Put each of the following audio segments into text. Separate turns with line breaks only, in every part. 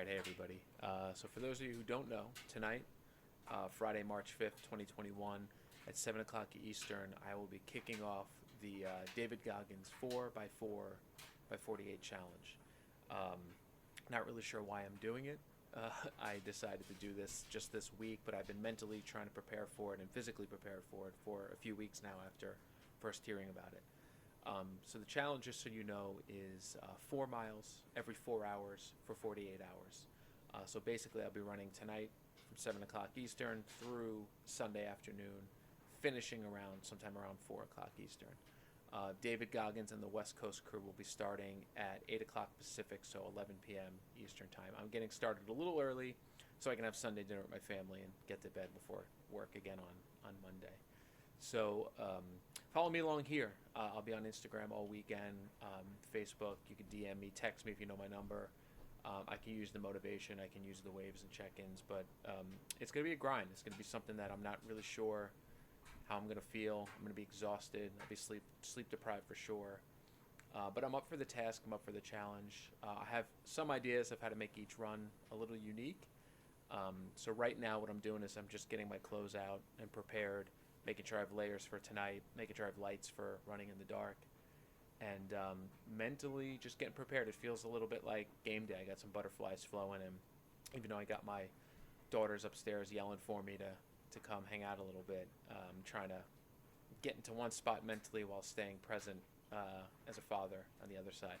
right, hey everybody. So for those of you who don't know, tonight, Friday, March 5th, 2021, at 7 o'clock Eastern, I will be kicking off the David Goggins 4x4x48 challenge. Um, Not really sure why I'm doing it. I decided to do this just this week, but I've been mentally trying to prepare for it and physically prepare for it for a few weeks now after first hearing about it. So the challenge, just so you know, is 4 miles every 4 hours for 48 hours. So basically, I'll be running tonight from 7 o'clock Eastern through Sunday afternoon, finishing sometime around 4 o'clock Eastern. David Goggins and the West Coast crew will be starting at 8 o'clock Pacific, so 11 p.m. Eastern time. I'm getting started a little early so I can have Sunday dinner with my family and get to bed before work again on Monday. So follow me along here. I'll be on Instagram all weekend, Facebook. You can DM me, text me if you know my number. I can use the motivation. I can use the waves and check-ins. But it's going to be a grind. It's going to be something that I'm not really sure how I'm going to feel. I'm going to be exhausted. I'll be sleep deprived for sure. But I'm up for the task. I'm up for the challenge. I have some ideas of how to make each run a little unique. So right now what I'm doing is I'm just getting my clothes out and prepared, making sure I have layers for tonight, making sure I have lights for running in the dark, and mentally just getting prepared. It feels a little bit like game day. I got some butterflies flowing, and even though I got my daughters upstairs yelling for me to come hang out a little bit, trying to get into one spot mentally while staying present as a father on the other side.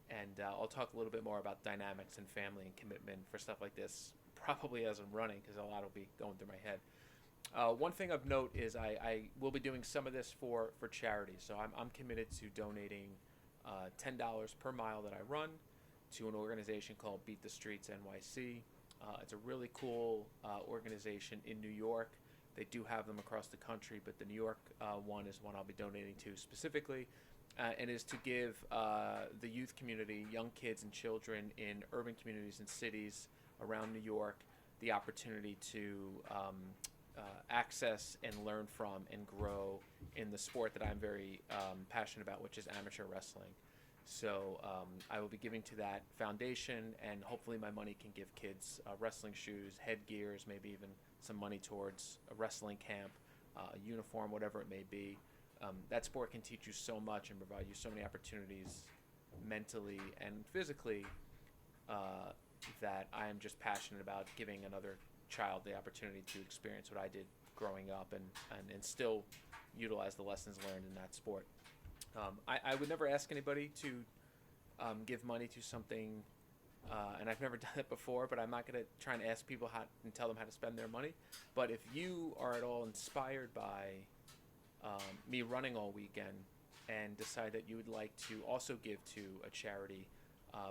And I'll talk a little bit more about dynamics and family and commitment for stuff like this, probably as I'm running, because a lot will be going through my head. One thing of note is I will be doing some of this for charity. So I'm committed to donating $10 per mile that I run to an organization called Beat the Streets NYC. It's a really cool organization in New York. They do have them across the country, but the New York one is one I'll be donating to specifically, and is to give the youth community, young kids and children in urban communities and cities around New York, the opportunity to access and learn from and grow in the sport that I'm very passionate about, which is amateur wrestling. So I will be giving to that foundation, and hopefully my money can give kids wrestling shoes, headgears, maybe even some money towards a wrestling camp, a uniform, whatever it may be. That sport can teach you so much and provide you so many opportunities mentally and physically that I am just passionate about giving another child the opportunity to experience what I did growing up and still utilize the lessons learned in that sport. I would never ask anybody to give money to something, and I've never done it before, but I'm not going to try and ask people how and tell them how to spend their money. But if you are at all inspired by me running all weekend and decide that you would like to also give to a charity,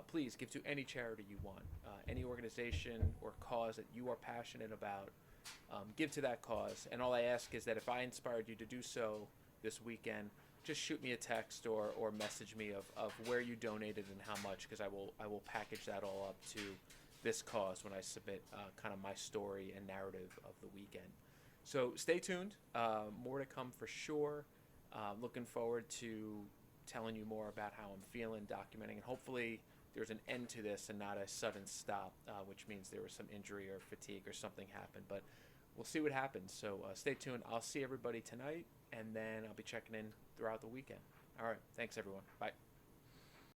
please give to any charity you want, any organization or cause that you are passionate about. Give to that cause, and all I ask is that if I inspired you to do so this weekend, just shoot me a text or message me of where you donated and how much, because I will package that all up to this cause when I submit kind of my story and narrative of the weekend. So stay tuned. More to come for sure. Looking forward to telling you more about how I'm feeling, documenting, and hopefully there's an end to this and not a sudden stop, which means there was some injury or fatigue or something happened. But we'll see what happens. So stay tuned. I'll see everybody tonight, and then I'll be checking in throughout the weekend. All right. Thanks, everyone. Bye.